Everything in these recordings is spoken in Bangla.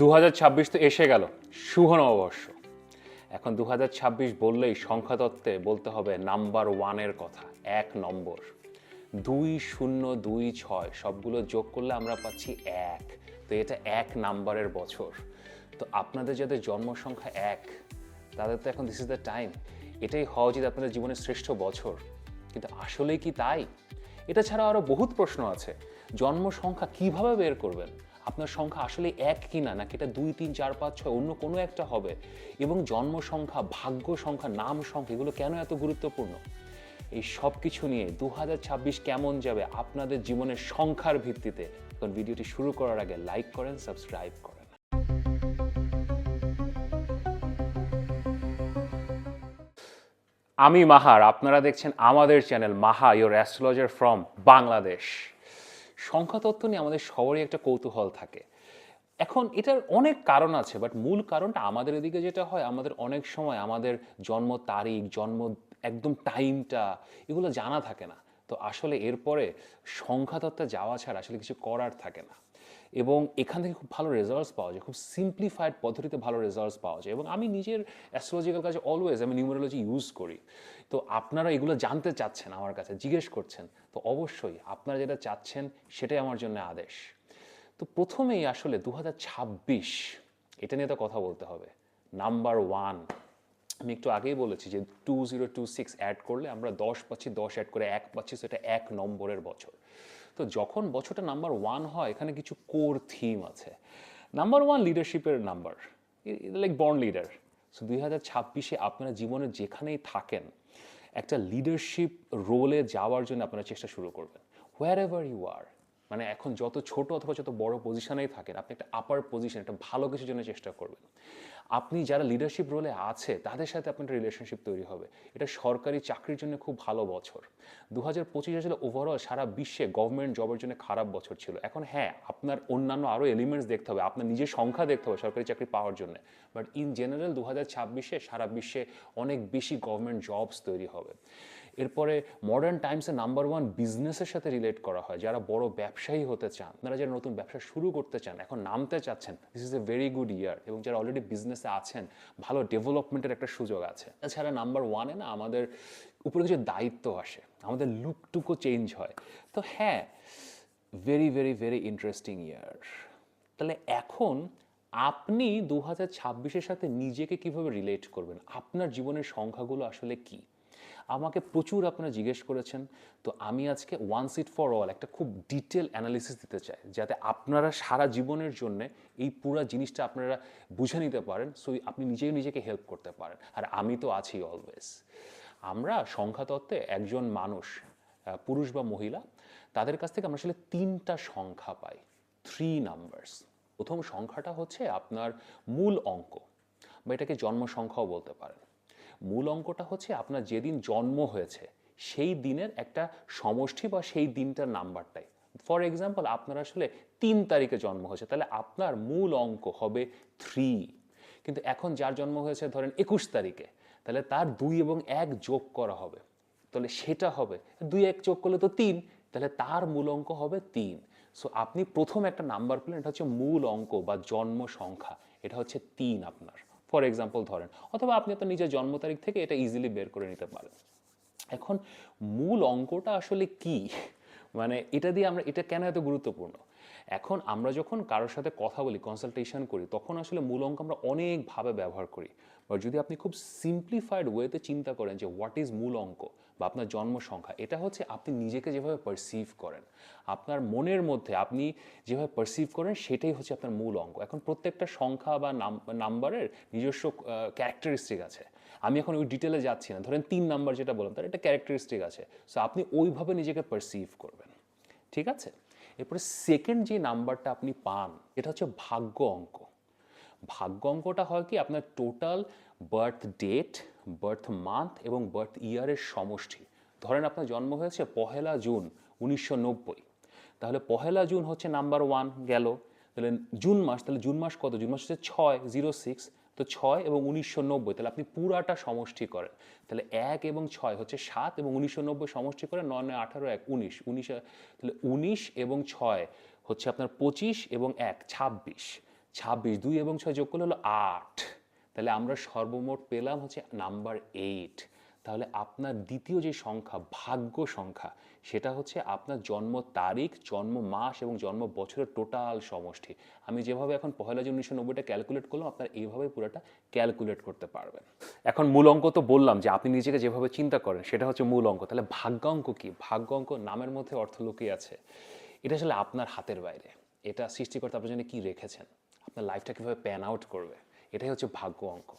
2026 তো এসে গেল, শুভ নববর্ষ। এখন 2026 বললেই সংখ্যাতত্ত্বে বলতে হবে নাম্বার ওয়ানের কথা, 1 নম্বর। 2026 সবগুলো যোগ করলে আমরা পাচ্ছি 1। তো এটা 1 নম্বরের বছর। তো আপনাদের যাদের জন্ম সংখ্যা 1, তাদের তো এখন দিস ইজ দ্য টাইম, এটাই হওয়া উচিত আপনাদের জীবনের শ্রেষ্ঠ বছর। কিন্তু আসলেই কি তাই? এটা ছাড়া আরও বহুত প্রশ্ন আছে। জন্ম সংখ্যা কিভাবে বের করবেন? আপনার সংখ্যা আসলে 1 কিনা, নাকি এটা 2, 3, 4, 5, 6 অন্য কোনো একটা হবে? এবং জন্ম সংখ্যা, ভাগ্য সংখ্যা, নাম সংখ্যা এগুলো কেন এত গুরুত্বপূর্ণ? এই সব কিছু নিয়ে 2026 কেমন যাবে আপনাদের জীবনের সংখ্যার ভিত্তিতে। এখন ভিডিওটি শুরু করার আগে লাইক করেন, সাবস্ক্রাইব করেন। আমি মাহার, আপনারা দেখছেন আমাদের channel Maha, your astrologer from Bangladesh. সংখ্যাতত্ত্ব নিয়ে আমাদের সবারই একটা কৌতূহল থাকে। এখন এটার অনেক কারণ আছে, বাট মূল কারণটা আমাদের এদিকে যেটা হয়, আমাদের অনেক সময় আমাদের জন্ম তারিখ, জন্ম একদম টাইমটা এগুলো জানা থাকে না। তো আসলে এরপরে সংখ্যাতত্ত্বে যাওয়া ছাড়া আসলে কিছু করার থাকে না। এবং এখান থেকে খুব ভালো রেজাল্টস পাওয়া যায়, খুব সিম্পলিফাইড পদ্ধতিতে ভালো রেজাল্টস পাওয়া যায়। এবং আমি নিজের অ্যাস্ট্রোলজিক্যাল কাজে অলওয়েজ আমি নিউমেরোলজি ইউজ করি। তো আপনারা এগুলো জানতে চাচ্ছেন, আমার কাছে জিজ্ঞেস করছেন, তো অবশ্যই আপনারা যেটা চাচ্ছেন সেটাই আমার জন্য আদেশ। তো প্রথমেই আসলে 2026 এটা নিয়ে তো কথা বলতে হবে। নাম্বার ওয়ান, আমি একটু আগেই বলেছি যে 2026 অ্যাড করলে আমরা 10 পাচ্ছি, 10 অ্যাড করে 1 পাচ্ছি, সেটা 1 নম্বরের বছর। তো যখন বছরটা নাম্বার ওয়ান হয়, এখানে কিছু কোর থিম আছে। নাম্বার ওয়ান লিডারশিপের number, like born leader. So 2026-এ আপনারা জীবনে যেখানেই থাকেন, একটা লিডারশিপ রোলে যাওয়ার জন্য আপনারা চেষ্টা শুরু করবেন, হোয়ার এভার ইউ আর। মানে এখন যত ছোট অথবা যত বড় পজিশনেই থাকেন, আপনি একটা আপার পজিশন, একটা ভালো কিছুর জন্য চেষ্টা করবেন। আপনি যারা লিডারশিপ রোলে আছে তাদের সাথে আপনার একটা রিলেশনশিপ তৈরি হবে। এটা সরকারি চাকরির জন্য খুব ভালো বছর। 2025 আসলে ওভারঅল সারা বিশ্বে গভর্নমেন্ট জবের জন্য খারাপ বছর ছিল। এখন হ্যাঁ, আপনার অন্যান্য আরও এলিমেন্টস দেখতে হবে, আপনার নিজের সংখ্যা দেখতে হবে সরকারি চাকরি পাওয়ার জন্য। বাট ইন জেনারেল 2026-এ সারা বিশ্বে অনেক বেশি গভর্নমেন্ট জবস তৈরি হবে। এরপরে মডার্ন টাইমসে নাম্বার ওয়ান বিজনেসের সাথে রিলেট করা হয়। যারা বড় ব্যবসায়ী হতে চান, আপনারা যারা নতুন ব্যবসা শুরু করতে চান, এখন নামতে চাচ্ছেন, this is a very good year. এবং যারা অলরেডি বিজনেসে আছেন, ভালো ডেভেলপমেন্টের একটা সুযোগ আছে। এছাড়া নাম্বার ওয়ানে না আমাদের উপরে কিছু দায়িত্ব আসে, আমাদের লুকটুকু চেঞ্জ হয়। তো হ্যাঁ, ভেরি ভেরি ভেরি ইন্টারেস্টিং ইয়ার। তাহলে এখন আপনি 2026-এর সাথে নিজেকে কিভাবে রিলেট করবেন? আপনার জীবনের সংখ্যাগুলো আসলে কি? আমাকে প্রচুর আপনারা জিজ্ঞেস করেছেন। তো আমি আজকে ওয়ান্স ইট ফর অল একটা খুব ডিটেল অ্যানালিসিস দিতে চাই, যাতে আপনারা সারা জীবনের জন্য এই পুরো জিনিসটা আপনারা বুঝে নিতে পারেন। সো আপনি নিজেই নিজেকে হেল্প করতে পারেন। আর আমি তো আছি অলওয়েজ। আমরা সংখ্যাতত্ত্বে একজন মানুষ, পুরুষ বা মহিলা, তাদের কাছ থেকে আমরা আসলে 3টা সংখ্যা পাই, 3 নাম্বারস। প্রথম সংখ্যাটা হচ্ছে আপনার মূল অঙ্ক, বা এটাকে জন্ম সংখ্যাও বলতে পারেন। মূল অঙ্কটা হচ্ছে আপনার যেদিন জন্ম হয়েছে সেই দিনের একটা সমষ্টি, বা সেই দিনটার নাম্বারটাই। ফর এক্সাম্পল, আপনার আসলে 3 তারিখে জন্ম হয়েছে, তাহলে আপনার মূল অঙ্ক হবে 3। কিন্তু এখন যার জন্ম হয়েছে ধরেন 21 তারিখে, তাহলে তার 2 এবং 1 যোগ করা হবে, তাহলে সেটা হবে 2, 1 যোগ করলে তো 3, তাহলে তার মূল অঙ্ক হবে 3। সো আপনি প্রথম একটা নাম্বার পেলেন, এটা হচ্ছে মূল অঙ্ক বা জন্ম সংখ্যা, এটা হচ্ছে 3 আপনার। ফর এক্সাম্পল ধরেন, অথবা আপনি আপনার নিজের জন্ম তারিখ থেকে এটা ইজিলি বের করে নিতে পারেন। এখন মূল অঙ্কটা আসলে কি, মানে এটা দিয়ে আমরা, এটা কেন এত গুরুত্বপূর্ণ? এখন আমরা যখন কারোর সাথে কথা বলি, কনসালটেশন করি, তখন আসলে মূল অঙ্ক আমরা অনেকভাবে ব্যবহার করি। বা যদি আপনি খুব সিম্পলিফাইড ওয়েতে চিন্তা করেন যে হোয়াট ইজ মূল অঙ্ক বা আপনার জন্ম সংখ্যা, এটা হচ্ছে আপনি নিজেকে যেভাবে পারসিভ করেন, আপনার মনের মধ্যে আপনি যেভাবে পারসিভ করেন, সেটাই হচ্ছে আপনার মূল অঙ্ক। এখন প্রত্যেকটা সংখ্যা বা নাম্বারের নিজস্ব ক্যারেক্টারিস্টিক আছে। আমি এখন ওই ডিটেলে যাচ্ছি না। ধরেন 3 নাম্বার যেটা বললাম, তার একটা ক্যারেক্টারিস্টিক আছে। সো আপনি ওইভাবে নিজেকে পারসিভ করবেন, ঠিক আছে? এরপরে সেকেন্ড যে নাম্বারটা আপনি পান, এটা হচ্ছে ভাগ্য অঙ্ক। ভাগ্য অঙ্কটা হয় কি, আপনার total birth date, birth month এবং বার্থ ইয়ারের সমষ্টি। ধরেন আপনার জন্ম হয়েছে 1 জুন 1990, তাহলে 1 জুন হচ্ছে নাম্বার ওয়ান গেল। তাহলে জুন মাস, তাহলে জুন মাস কত? জুন মাস হচ্ছে 606, তো 6 এবং 1990, তাহলে আপনি পুরাটা সমষ্টি করেন, তাহলে 1 এবং 6 হচ্ছে 7, এবং 1990 সমষ্টি করে 9, 9, 18, 1, 19, তাহলে 19 এবং 6 হচ্ছে আপনার 25, এবং 1, 26। 26, 2 এবং 6 যোগ করলে হলো 8। তাহলে আমরা সর্বমোট পেলাম হচ্ছে নাম্বার 8। তাহলে আপনার দ্বিতীয় যে সংখ্যা, ভাগ্য সংখ্যা, সেটা হচ্ছে আপনার জন্ম তারিখ, জন্ম মাস এবং জন্ম বছরের টোটাল সমষ্টি। আমি যেভাবে এখন 1 জানুয়ারি 1990টা ক্যালকুলেট করলাম, আপনার এইভাবে পুরোটা ক্যালকুলেট করতে পারবেন। এখন মূল অঙ্ক তো বললাম যে আপনি নিজেকে যেভাবে চিন্তা করেন সেটা হচ্ছে মূল অঙ্ক। তাহলে ভাগ্যাঙ্ক কি? ভাগ্যাঙ্ক নামের মধ্যে অর্থ লুকিয়ে আছে। এটা আসলে আপনার হাতের বাইরে। এটা সৃষ্টিকর্তা আপনার জন্য কি রেখেছেন, আপনার লাইফটা কীভাবে প্যান আউট করবে, এটাই হচ্ছে ভাগ্য অঙ্ক।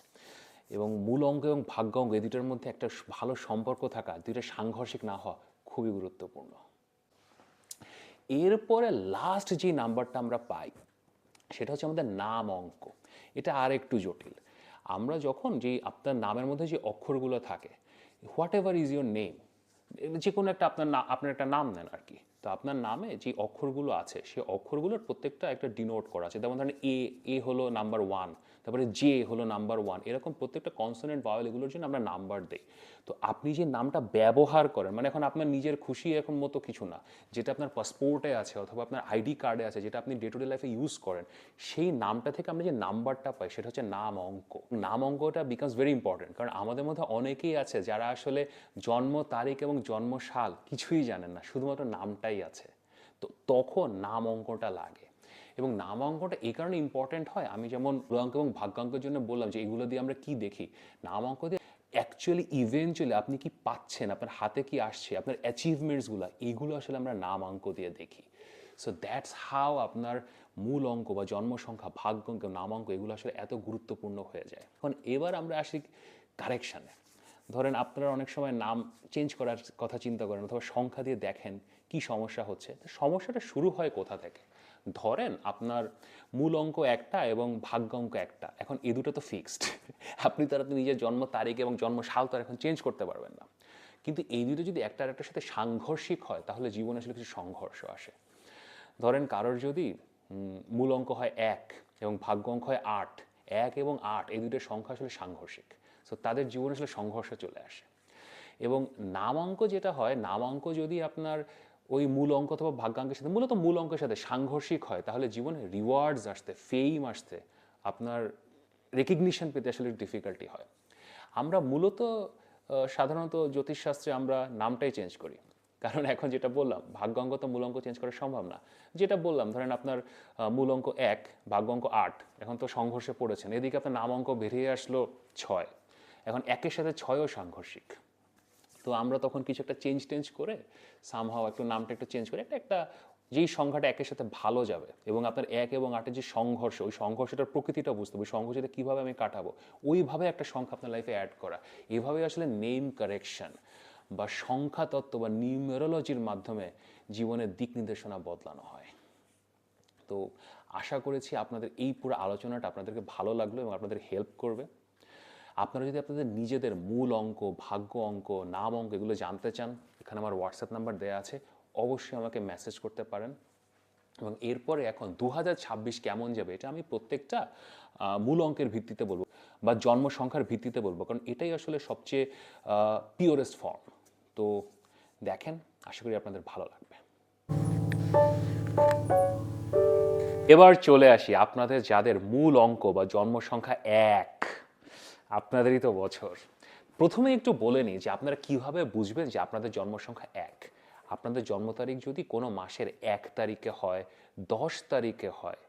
এবং মূল অঙ্ক এবং ভাগ্য অঙ্ক এই দুটোর মধ্যে একটা ভালো সম্পর্ক থাকা, দুইটা সাংঘর্ষিক না হওয়া খুবই গুরুত্বপূর্ণ। এরপরে লাস্ট যে নাম্বারটা আমরা পাই সেটা হচ্ছে আমাদের নাম অঙ্ক। এটা আর একটু জটিল। আমরা যখন যে আপনার নামের মধ্যে যে অক্ষরগুলো থাকে, what ever is your name, যে কোনো একটা আপনার একটা নাম নেন আর কি। তো আপনার নামে যে অক্ষরগুলো আছে সেই অক্ষরগুলোর প্রত্যেকটা একটা ডিনোট করা আছে। যেমন ধরেন এ হলো নাম্বার 1, তারপরে জে হলো নাম্বার 1, এরকম প্রত্যেকটা কনসোনেন্ট ভাওয়েল এগুলোর জন্য আমরা নাম্বার দেই। তো আপনি যে নামটা ব্যবহার করেন, মানে এখন আপনার নিজের খুশি এখন মতো কিছু না, যেটা আপনার পাসপোর্টে আছে অথবা আপনার আইডি কার্ডে আছে, যেটা আপনি ডে টু ডে লাইফে ইউজ করেন, সেই নামটা থেকে আমরা যে নাম্বারটা পাই সেটা হচ্ছে নাম অঙ্ক। নাম অঙ্কটা বিকামস ভেরি ইম্পর্টেন্ট, কারণ আমাদের মধ্যে অনেকেই আছে যারা আসলে জন্ম তারিখ এবং জন্ম সাল কিছুই জানেন না, শুধুমাত্র নামটাই আছে। তো তখন নাম অঙ্কটা লাগে। এবং নাম অঙ্কটা এই কারণে ইম্পর্টেন্ট হয়, আমি যেমন অঙ্ক এবং ভাগ্যাঙ্কের জন্য বললাম যে এগুলো দিয়ে আমরা কি দেখি, নাম অঙ্ক দিয়ে অ্যাকচুয়ালি ইভেনচুয়ালি আপনি কি পাচ্ছেন, আপনার হাতে কি আসছে, আপনার অ্যাচিভমেন্টসগুলো, এইগুলো আসলে আমরা নাম অঙ্ক দিয়ে দেখি। সো দ্যাটস হাউ আপনার মূল অঙ্ক বা জন্ম সংখ্যা, ভাগ্য অঙ্ক, নাম অঙ্ক এগুলো আসলে এত গুরুত্বপূর্ণ হয়ে যায়। এখন এবার আমরা আসি কারেকশানে। ধরেন আপনারা অনেক সময় নাম চেঞ্জ করার কথা চিন্তা করেন অথবা সংখ্যা দিয়ে দেখেন কি সমস্যা হচ্ছে। তো সমস্যাটা শুরু হয় কোথা থেকে? ধরেন আপনার মূল অঙ্ক একটা এবং ভাগ্য অঙ্ক একটা, এখন এই দুটো তো ফিক্সড। আপনি তারা তো নিজের জন্ম তারিখ এবং জন্ম সাল তো আর এখন চেঞ্জ করতে পারবেন না। কিন্তু এই দুটো যদি একটা আরেকটার সাথে সাংঘর্ষিক হয় তাহলে জীবনে আসলে কিছু সংঘর্ষ আসে। ধরেন কারোর যদি মূল অঙ্ক হয় 1 এবং ভাগ্য অঙ্ক হয় 8, 1 এবং 8 এই দুটোর সংখ্যা আসলে সাংঘর্ষিক। সো তাদের জীবনে আসলে সংঘর্ষ চলে আসে। এবং নামাঙ্ক যেটা হয়, নামাঙ্ক যদি আপনার ওই মূল অঙ্ক অথবা ভাগ্যাঙ্কের সাথে, মূলত মূল অঙ্কের সাথে সাংঘর্ষিক হয়, তাহলে জীবনে রিওয়ার্ডস আসতে, ফেম আসতে, আপনার রেকগনিশন পেতে আসলে ডিফিকাল্টি হয়। আমরা মূলত সাধারণত জ্যোতিষশাস্ত্রে আমরা নামটাই চেঞ্জ করি, কারণ এখন যেটা বললাম ভাগ্যাঙ্ক তো মূল অঙ্ক চেঞ্জ করা সম্ভব না। যেটা বললাম ধরেন আপনার মূল অঙ্ক 1, ভাগ্য অঙ্ক 8, এখন তো সংঘর্ষে পড়েছেন, এদিকে আপনার নাম অঙ্ক বেরিয়ে আসলো 6, এখন 1-এর সাথে 6ও সাংঘর্ষিক। তো আমরা তখন কিছু একটা চেঞ্জ করে সামহাও একটু নামটা একটু চেঞ্জ করে একটা যেই সংখ্যাটা 1-এর সাথে ভালো যাবে এবং আপনার 1 এবং 8-এর যে সংঘর্ষ, ওই সংঘর্ষটার প্রকৃতিটা বুঝতে হবে, ওই সংঘর্ষটা কীভাবে আমি কাটাবো, ওইভাবে একটা সংখ্যা আপনার লাইফে অ্যাড করা। এইভাবে আসলে নেম কারেকশন বা সংখ্যা তত্ত্ব বা নিউমেরোলজির মাধ্যমে জীবনের দিক নির্দেশনা বদলানো হয়। তো আশা করেছি আপনাদের এই পুরো আলোচনাটা আপনাদেরকে ভালো লাগলো এবং আপনাদের হেল্প করবে। আপনারা যদি আপনাদের নিজেদের মূল অঙ্ক, ভাগ্য অঙ্ক, নাম অঙ্ক এগুলো জানতে চান, এখানে আমার হোয়াটসঅ্যাপ নাম্বার দেওয়া আছে, অবশ্যই আমাকে মেসেজ করতে পারেন। এবং এরপরে এখন 2026 কেমন যাবে এটা আমি প্রত্যেকটা মূল অঙ্কের ভিত্তিতে বলবো বা জন্ম সংখ্যার ভিত্তিতে বলবো, কারণ এটাই আসলে সবচেয়ে পিওরেস্ট ফর্ম। তো দেখেন, আশা করি আপনাদের ভালো লাগবে। এবার চলে আসি আপনাদের যাদের মূল অঙ্ক বা জন্ম সংখ্যা 1, আপনাদেরই তো বছর। প্রথমে একটু বলে নিই যে আপনারা কিভাবে বুঝবেন যে আপনাদের জন্ম সংখ্যা 1। আপনাদের জন্ম তারিখ যদি কোনো মাসের 1 তারিখে হয়, 10 তারিখে হয়,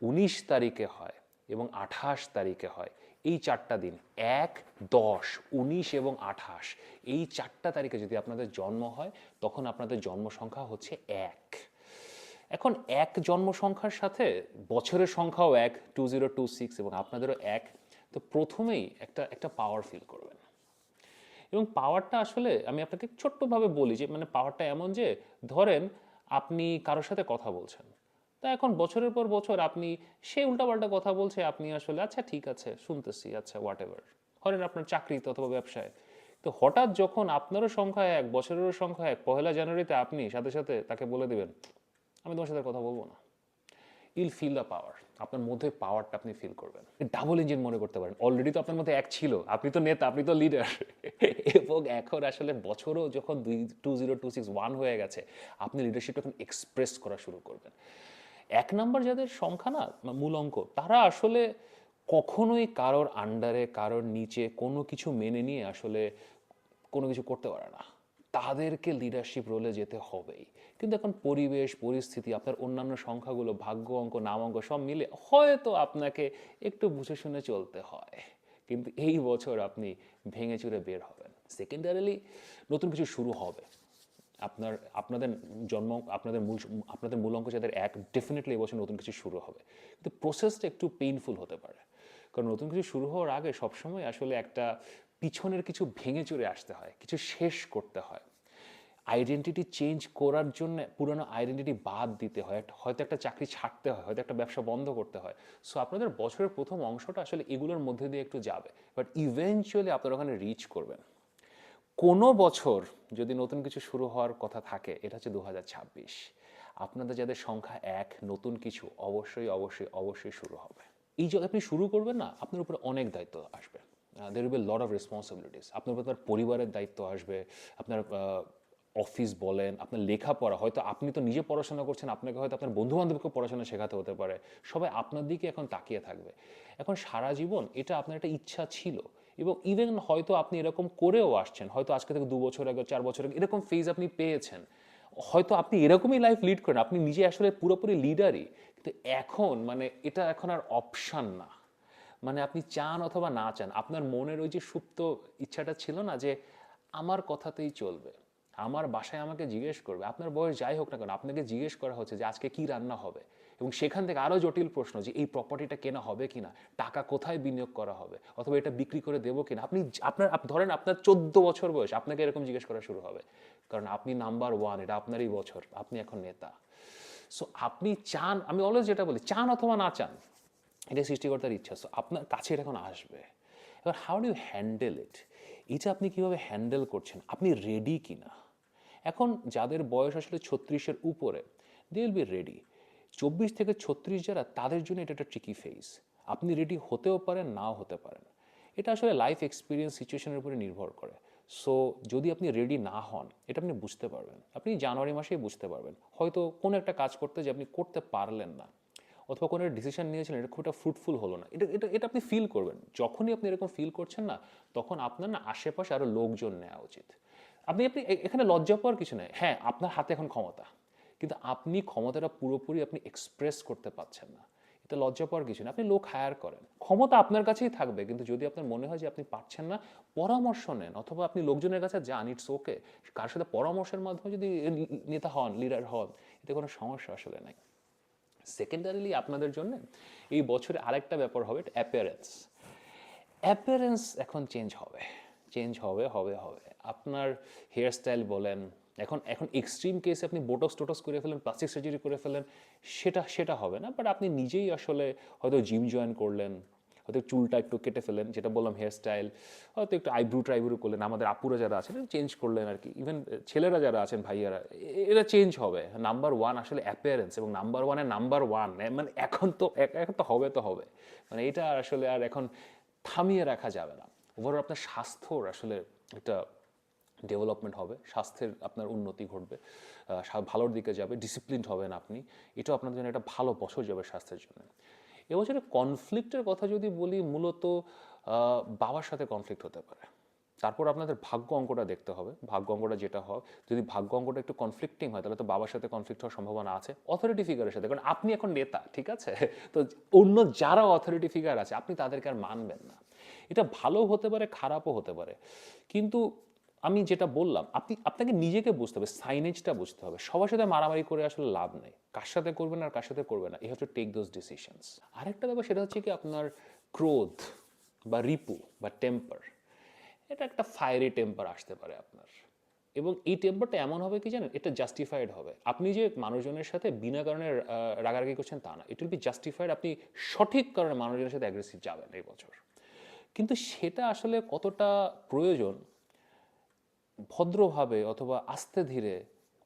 19 তারিখে হয় এবং 28 তারিখে হয়, এই 4টা দিন 1, 10, 19 এবং 28, এই 4টা তারিখে যদি আপনাদের জন্ম হয় তখন আপনাদের জন্ম সংখ্যা হচ্ছে 1। এখন 1 জন্ম সংখ্যার সাথে বছরের সংখ্যাও 1, 2026 এবং আপনাদেরও 1। তো প্রথমেই একটা পাওয়ার ফিল করবেন এবং পাওয়ারটা আসলে আমি আপনাকে ছোট্টভাবে বলি যে মানে পাওয়ারটা এমন যে ধরেন আপনি কারোর সাথে কথা বলছেন, তা এখন বছরের পর বছর আপনি সে উল্টাপাল্টা কথা বলছে, আপনি আসলে আচ্ছা ঠিক আছে শুনতেছি, আচ্ছা হোয়াট এভার, ধরেন আপনার চাকরিতে অথবা ব্যবসায়। তো হঠাৎ যখন আপনারও সংখ্যা 1, বছরেরও সংখ্যা 1, 1 জানুয়ারিতে আপনি সাথে সাথে তাকে বলে দেবেন আমি তোমার সাথে কথা বলবো না, ইল ফিল দ্য পাওয়ার, আপনার মধ্যে পাওয়ারটা আপনি ফিল করবেন। ডাবল ইঞ্জিন মনে করতে পারেন, অলরেডি তো আপনার মধ্যে 1 ছিল, আপনি তো নেতা, আপনি তো লিডার। এবং এখন আসলে বছরও যখন 2026 1 হয়ে গেছে, আপনি লিডারশিপ এখন এক্সপ্রেস করা শুরু করবেন। 1 নাম্বার যাদের সংখ্যা না মূল অঙ্ক, তারা আসলে কখনোই কারোর আন্ডারে কারোর নিচে কোনো কিছু মেনে নিয়ে আসলে কোনো কিছু করতে পারে না। তাদেরকে লিডারশিপ রোলে যেতে হবেই। কিন্তু এখন পরিবেশ পরিস্থিতি আপনার অন্যান্য সংখ্যাগুলো ভাগ্য অঙ্ক নাম অঙ্ক সব মিলে হয়তো আপনাকে একটু বুঝে শুনে চলতে হয়, কিন্তু এই বছর আপনি ভেঙে চুরে বের হবেন। সেকেন্ডারিলি নতুন কিছু শুরু হবে। আপনাদের জন্ম আপনাদের মূল অঙ্ক যাদের 1, ডেফিনেটলি এবছর নতুন কিছু শুরু হবে, কিন্তু প্রসেসটা একটু পেইনফুল হতে পারে। কারণ নতুন কিছু শুরু হওয়ার আগে সবসময় আসলে একটা পিছনের কিছু ভেঙে চুরে আসতে হয়, কিছু শেষ করতে হয়। আইডেন্টিটি চেঞ্জ করার জন্য পুরনো আইডেন্টিটি বাদ দিতে হয়, হয়তো একটা চাকরি ছাড়তে হয়, হয়তো একটা ব্যবসা বন্ধ করতে হয়। সো আপনাদের বছরের প্রথম অংশটা আসলে এগুলোর মধ্যে দিয়ে একটু যাবে, বাট ইভেনচুয়ালি আপনারা ওখানে রিচ করবেন। কোনো বছর যদি নতুন কিছু শুরু হওয়ার কথা থাকে, এটা হচ্ছে 2026। আপনাদের যাদের সংখ্যা 1, নতুন কিছু অবশ্যই অবশ্যই অবশ্যই শুরু হবে। এই যে আপনি শুরু করবেন না, আপনার উপরে অনেক দায়িত্ব আসবে। There will B lot of responsibilities. আপনার উপর আপনার পরিবারের দায়িত্ব আসবে, আপনার অফিস বলেন, আপনার লেখাপড়া, হয়তো আপনি তো নিজে পড়াশোনা করছেন, আপনাকে হয়তো আপনার বন্ধু বান্ধবকে পড়াশোনা শেখাতে হতে পারে। সবাই আপনার দিকে এখন তাকিয়ে থাকবে। এখন সারা জীবন এটা আপনার একটা ইচ্ছা ছিল, এবং ইভেন হয়তো আপনি এরকম করেও আসছেন, হয়তো আজকে থেকে 2 বছর আগে 4 বছর আগে এরকম ফেজ আপনি পেয়েছেন। হয়তো আপনি এরকমই লাইফ লিড করেন, আপনি নিজে আসলে পুরোপুরি লিডারই, কিন্তু এখন মানে এটা এখন আর অপশান না। মানে আপনি চান অথবা না চান, আপনার মনের ওই যে সুপ্ত ইচ্ছাটা ছিল না যে আমার কথাতেই চলবে, আমার বাসায় আমাকে জিজ্ঞেস করবে, আপনার বয়স যাই হোক না কেন আপনাকে জিজ্ঞেস করা হচ্ছে যে আজকে কি রান্না হবে, এবং সেখান থেকে আরও জটিল প্রশ্ন যে এই প্রপার্টিটা কেনা হবে কিনা, টাকা কোথায় বিনিয়োগ করা হবে, অথবা এটা বিক্রি করে দেবো কিনা। আপনি ধরেন আপনার 14 বছর বয়স, আপনাকে এরকম জিজ্ঞেস করা শুরু হবে, কারণ আপনি নাম্বার 1, এটা আপনারই বছর, আপনি এখন নেতা। সো আপনি চান, আমি অলওয়েজ যেটা বলি, চান অথবা না চান, এটা সৃষ্টিকর্তার ইচ্ছা। সো আপনার কাছে এটা এখন আসবে। এবার how do you handle it, এটা আপনি কীভাবে হ্যান্ডেল করছেন, আপনি রেডি কিনা। এখন যাদের বয়স আসলে 36-এর উপরে, দে উইল বি রেডি। 24 থেকে 36 যারা, তাদের জন্য এটা একটা ট্রিকি ফেজ। আপনি রেডি হতেও পারেন, নাও হতে পারেন। এটা আসলে লাইফ এক্সপিরিয়েন্স সিচুয়েশনের উপরে নির্ভর করে। সো যদি আপনি রেডি না হন, এটা আপনি বুঝতে পারবেন, আপনি জানুয়ারি মাসেই বুঝতে পারবেন। হয়তো কোনো একটা কাজ করতে যে আপনি করতে পারলেন না, অথবা কোনো একটা ডিসিশন নিয়েছিলেন, এটা খুব একটা ফ্রুটফুল হলো না, এটা এটা এটা আপনি ফিল করবেন। যখনই আপনি এরকম ফিল করছেন না, তখন আপনার না আশেপাশে আরও লোকজন নেওয়া উচিত। আপনি আপনি এখানে লজ্জা পাওয়ার কিছু নেই। হ্যাঁ, আপনার হাতে এখন ক্ষমতা, কিন্তু আপনি ক্ষমতাটা পুরোপুরি আপনি এক্সপ্রেস করতে পারছেন না, এটা লজ্জা পাওয়ার কিছু না। আপনি লোক হায়ার করেন, ক্ষমতা আপনার কাছেই থাকবে, কিন্তু যদি আপনার মনে হয় যে আপনি পারছেন না, পরামর্শ নেন, অথবা আপনি লোকজনের কাছে যান, ইটস ওকে। কার সাথে পরামর্শের মাধ্যমে যদি নেতা হন, লিডার হন, এতে কোনো সমস্যা আসলে নাই। সেকেন্ডারিলি আপনাদের জন্য এই বছরে আরেকটা ব্যাপার হবে, অ্যাপিয়ারেন্স। অ্যাপিয়ারেন্স এখন চেঞ্জ হবে, চেঞ্জ হবে হবে হবে। আপনার হেয়ার স্টাইল বলেন, এখন এখন এক্সট্রিম কেসে আপনি বোটক্স টোটক্স করে ফেলেন, প্লাস্টিক সার্জারি করে ফেলেন, সেটা সেটা হবে না। বাট আপনি নিজেই আসলে হয়তো জিম জয়েন করলেন, হয়তো চুলটা একটু কেটে ফেলেন, যেটা বললাম হেয়ার স্টাইল, হয়তো একটু আইব্রু টাইব্রু করলেন, আমাদের আপুরা যারা আছেন চেঞ্জ করলেন আর কি, ইভেন ছেলেরা যারা আছেন ভাইয়ারা, এরা চেঞ্জ হবে। নাম্বার 1 আসলে অ্যাপিয়ারেন্স, এবং নাম্বার 1-এর নাম্বার 1 মানে এখন তো হবে তো হবে, মানে এটা আসলে আর এখন থামিয়ে রাখা যাবে না। ওভারঅল আপনার স্বাস্থ্যর আসলে একটা ডেভেলপমেন্ট হবে, স্বাস্থ্যের আপনার উন্নতি ঘটবে, ভালোর দিকে যাবে, ডিসিপ্লিনড হবেন আপনি। এটাও আপনার জন্য একটা ভালো বছর যাবে স্বাস্থ্যের জন্য। এবছরে কনফ্লিক্টের কথা যদি বলি, মূলত বাবার সাথে কনফ্লিক্ট হতে পারে। তারপর আপনাদের ভাগ্য অঙ্কটা দেখতে হবে, ভাগ্য অঙ্কটা যেটা হয়, যদি ভাগ্য অঙ্কটা একটু কনফ্লিক্টিং হয়, তাহলে তো বাবার সাথে কনফ্লিক্ট হওয়ার সম্ভাবনা আছে, অথরিটি ফিগারের সাথে, কারণ আপনি এখন নেতা, ঠিক আছে? তো অন্য যারা অথরিটি ফিগার আছে, আপনি তাদেরকে আর মানবেন না। এটা ভালো হতে পারে, খারাপও হতে পারে, কিন্তু আমি যেটা বললাম, আপনাকে নিজেকে বুঝতে হবে, সাইনেজটা বুঝতে হবে। সবার সাথে মারামারি করে আসলে লাভ নেই, কার সাথে করবেন আর কার সাথে করবেন না, you have to take those decisions. আরেকটা ব্যাপার, সেটা হচ্ছে কি আপনার ক্রোধ বা রিপু বা টেম্পার, এটা একটা ফায়ারি টেম্পার আসতে পারে আপনার, এবং এই টেম্পারটা এমন হবে কি জানেন, এটা জাস্টিফাইড হবে। আপনি যে মানুষজনের সাথে বিনা কারণে রাগারাগি করছেন তা না, ইট উইল বি জাস্টিফাইড। আপনি সঠিক কারণে মানুষজনের সাথে অ্যাগ্রেসিভ যাবেন এই বছর, কিন্তু সেটা আসলে কতটা প্রয়োজন, ভদ্রভাবে অথবা আস্তে ধীরে,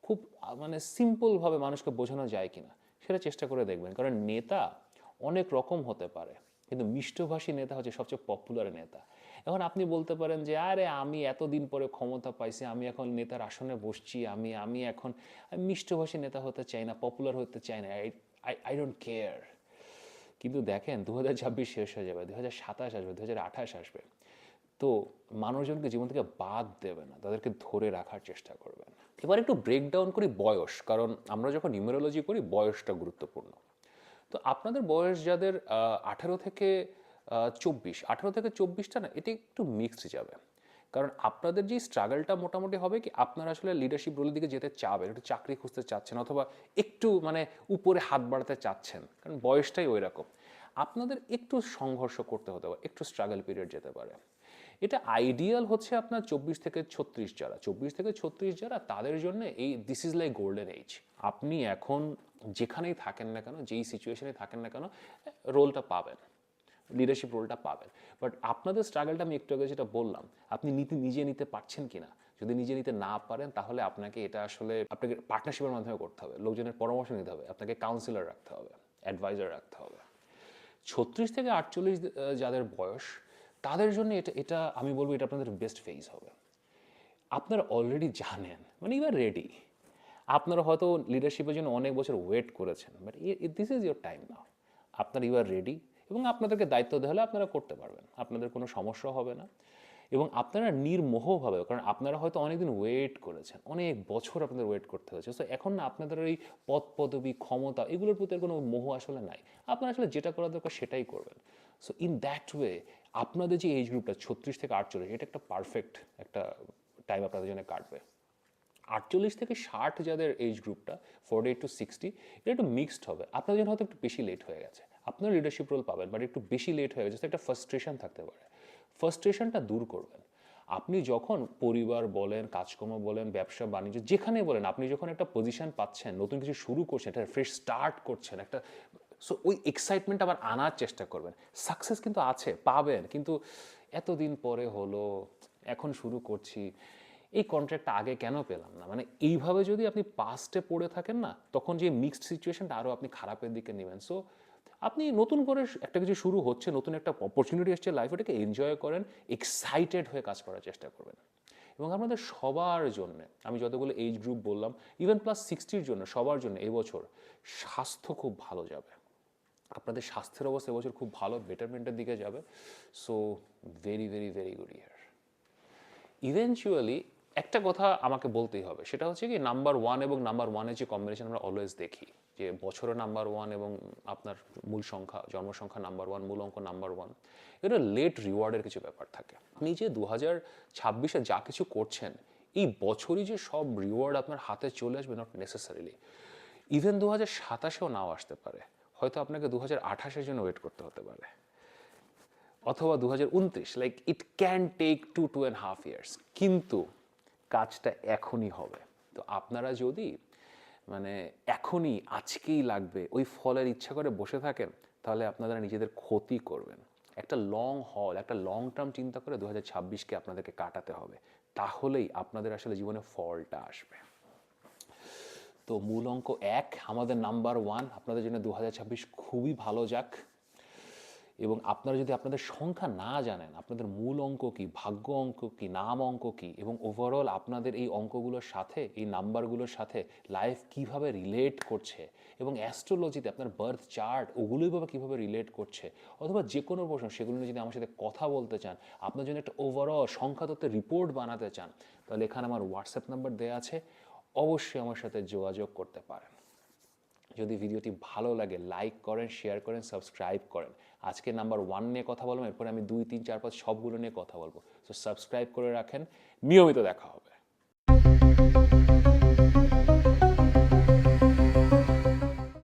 খুব মানে সিম্পলভাবে মানুষকে বোঝানো যায় কিনা, সেটা চেষ্টা করে দেখবেন। কারণ নেতা অনেক রকম হতে পারে, কিন্তু মিষ্টভাষী নেতা হচ্ছে সবচেয়ে পপুলার নেতা। এখন আপনি বলতে পারেন যে আরে আমি এতদিন পরে ক্ষমতা পাইছি, আমি এখন নেতার আসনে বসছি, আমি এখন মিষ্টভাষী নেতা হতে চাই না, পপুলার হতে চাই না। I don't care. কিন্তু দেখেন 2026 শেষ হয়ে যাবে, 2027 আসবে, 2028 আসবে, তো মানুষজনকে জীবন থেকে বাদ দেবে না, তাদেরকে ধরে রাখার চেষ্টা করবেন। এবার একটু ব্রেকডাউন করি বয়স, কারণ আমরা যখন নিউমেরোলজি করি বয়সটা গুরুত্বপূর্ণ। তো আপনাদের বয়স যাদের 18 থেকে 24, 18 থেকে 24টা না, এটা একটু মিক্সড যাবে। কারণ আপনাদের যে স্ট্রাগলটা মোটামুটি হবে কি, আপনারা আসলে লিডারশিপ রোলের দিকে যেতে চাবেন, একটু চাকরি খুঁজতে চাচ্ছেন, অথবা একটু মানে উপরে হাত বাড়াতে চাচ্ছেন, কারণ বয়সটাই ওই রকম। আপনাদের একটু সংঘর্ষ করতে হতে পারে, একটু স্ট্রাগল পিরিয়ড যেতে পারে। এটা আইডিয়াল হচ্ছে আপনার 24 থেকে 36 যারা, 24 থেকে 36 যারা, তাদের জন্য এই this is like golden age. আপনি এখন যেখানেই থাকেন না কেন, যেই সিচুয়েশনে থাকেন না কেন, রোলটা পাবেন, লিডারশিপ রোলটা পাবেন। বাট আপনাদের স্ট্রাগলটা আমি একটু আগে যেটা বললাম, আপনি নিজে নিতে পারছেন কিনা। যদি নিজে নিতে না পারেন, তাহলে আপনাকে এটা আসলে আপনাকে পার্টনারশিপের মাধ্যমে করতে হবে, লোকজনের পরামর্শ নিতে হবে, আপনাকে কাউন্সিলর রাখতে হবে, অ্যাডভাইজার রাখতে হবে। 36 থেকে 48 যাদের বয়স, তাদের জন্য এটা এটা আমি বলবো এটা আপনাদের বেস্ট ফেজ হবে। আপনারা অলরেডি জানেন, মানে ইউ আর রেডি। আপনারা হয়তো লিডারশিপের জন্য অনেক বছর ওয়েট করেছেন, but this is your time now. আপনারা ইউ আর রেডি, এবং আপনাদেরকে দায়িত্ব দেওয়া হলে আপনারা করতে পারবেন, আপনাদের কোনো সমস্যা হবে না। এবং আপনারা নির্মোহভাবে, কারণ আপনারা হয়তো অনেকদিন ওয়েট করেছেন, অনেক বছর আপনাদের ওয়েট করতে হয়েছে, সো এখন না আপনাদের এই পদ পদবি ক্ষমতা এগুলোর প্রতি কোনো মোহ আসলে নাই। আপনারা আসলে যেটা করা দরকার সেটাই করবেন। সো ইন দ্যাট ওয়ে আপনাদের যে এজ গ্রুপটা 36 থেকে 48, এটা একটা পারফেক্ট একটা টাইম আপনাদের জন্য কাটবে। 48 থেকে 60 যাদের এজ গ্রুপটা, 48 to 60, এটা একটু মিক্সড হবে। আপনাদের জন্য হয়তো একটু বেশি লেট হয়ে গেছে, আপনারা লিডারশিপ রোল পাবেন, বাট একটু বেশি লেট হয়ে গেছে, একটা ফার্স্ট্রেশন থাকতে পারে। ফার্স্ট্রেশনটা দূর করবেন। আপনি যখন পরিবার বলেন, কাজকর্ম বলেন, ব্যবসা বাণিজ্য যেখানে বলেন, আপনি যখন একটা পজিশন পাচ্ছেন, নতুন কিছু শুরু করছেন, একটা ফ্রেশ স্টার্ট করছেন, একটা, সো ওই এক্সাইটমেন্ট আবার আনার চেষ্টা করবেন। সাকসেস কিন্তু আছে, পাবেন, কিন্তু এতদিন পরে হলো, এখন শুরু করছি, এই কন্ট্রাক্টটা আগে কেন পেলাম না, মানে এইভাবে যদি আপনি পাস্টে পড়ে থাকেন না, তখন যে মিক্সড সিচুয়েশনটা আরও আপনি খারাপের দিকে নেবেন। সো আপনি নতুন করে একটা কিছু শুরু হচ্ছে, নতুন একটা অপরচুনিটি এসছে লাইফ, এটাকে এনজয় করেন, এক্সাইটেড হয়ে কাজ করার চেষ্টা করবেন। এবং আপনাদের সবার জন্য, আমি যতগুলো এজ গ্রুপ বললাম, ইভেন +60 জন্য, সবার জন্য এবছর স্বাস্থ্য খুব ভালো যাবে। আপনাদের স্বাস্থ্যের অবস্থা এবছর খুব ভালো, বেটারমেন্টের দিকে যাবে। So very very very good year. Eventually একটা কথা আমাকে বলতেই হবে, সেটা হচ্ছে কি, নাম্বার 1 এবং নাম্বার 1-এর যে কম্বিনেশন আমরা অলওয়েজ দেখি, যে বছরে নাম্বার 1 এবং আপনার মূল সংখ্যা, জন্মসংখ্যা নাম্বার 1, মূল অঙ্ক নাম্বার 1, এটা লেট রিওয়ার্ডের কিছু ব্যাপার থাকে। আপনি যে 2026-এ যা কিছু করছেন, এই বছরই যে সব রিওয়ার্ড আপনার হাতে চলে আসবে, নট নেসেসারিলি। ইভেন 2027-এও নাও আসতে পারে, হয়তো আপনাকে 2028-এর জন্য ওয়েট করতে হতে পারে, অথবা 2029, like it can take 2.5 years, কিন্তু কাজটা এখনই হবে। তো আপনারা যদি মানে এখনই আজকেই লাগবে ওই ফলের ইচ্ছা করে বসে থাকেন, তাহলে আপনারা নিজেদের ক্ষতি করবেন। একটা লং হল, একটা লং টার্ম চিন্তা করে 2026-কে আপনাদেরকে কাটাতে হবে, তাহলেই আপনাদের আসলে জীবনে ফলটা আসবে। তো মূল অঙ্ক 1 আমাদের নাম্বার 1, আপনাদের জন্য 2026 খুবই ভালো যাক। এবং আপনারা যদি আপনাদের সংখ্যা না জানেন, আপনাদের মূল অঙ্ক কী, ভাগ্য অঙ্ক কী, নাম অঙ্ক কী, এবং ওভারঅল আপনাদের এই অঙ্কগুলোর সাথে, এই নাম্বারগুলোর সাথে লাইফ কিভাবে রিলেট করছে, এবং অ্যাস্ট্রোলজিতে আপনার বার্থ চার্ট ওগুলোই বা কীভাবে রিলেট করছে, অথবা যে কোনো প্রশ্ন, সেগুলো নিয়ে যদি আমার সাথে কথা বলতে চান, আপনার জন্য একটা ওভারঅল সংখ্যাতত্ত্বের রিপোর্ট বানাতে চান, তাহলে এখানে আমার হোয়াটসঅ্যাপ নাম্বার দেওয়া আছে, অবশ্যই আমার সাথে যোগাযোগ করতে পারেন। যদি ভিডিওটি ভালো লাগে, লাইক করেন, শেয়ার করেন, সাবস্ক্রাইব করেন। আজকে নাম্বার 1 নিয়ে কথা বললাম, এরপরে আমি 2, 3, 4, 5 সবগুলো নিয়ে কথা বলবো। সো সাবস্ক্রাইব করে রাখেন, নিয়মিত দেখা হবে।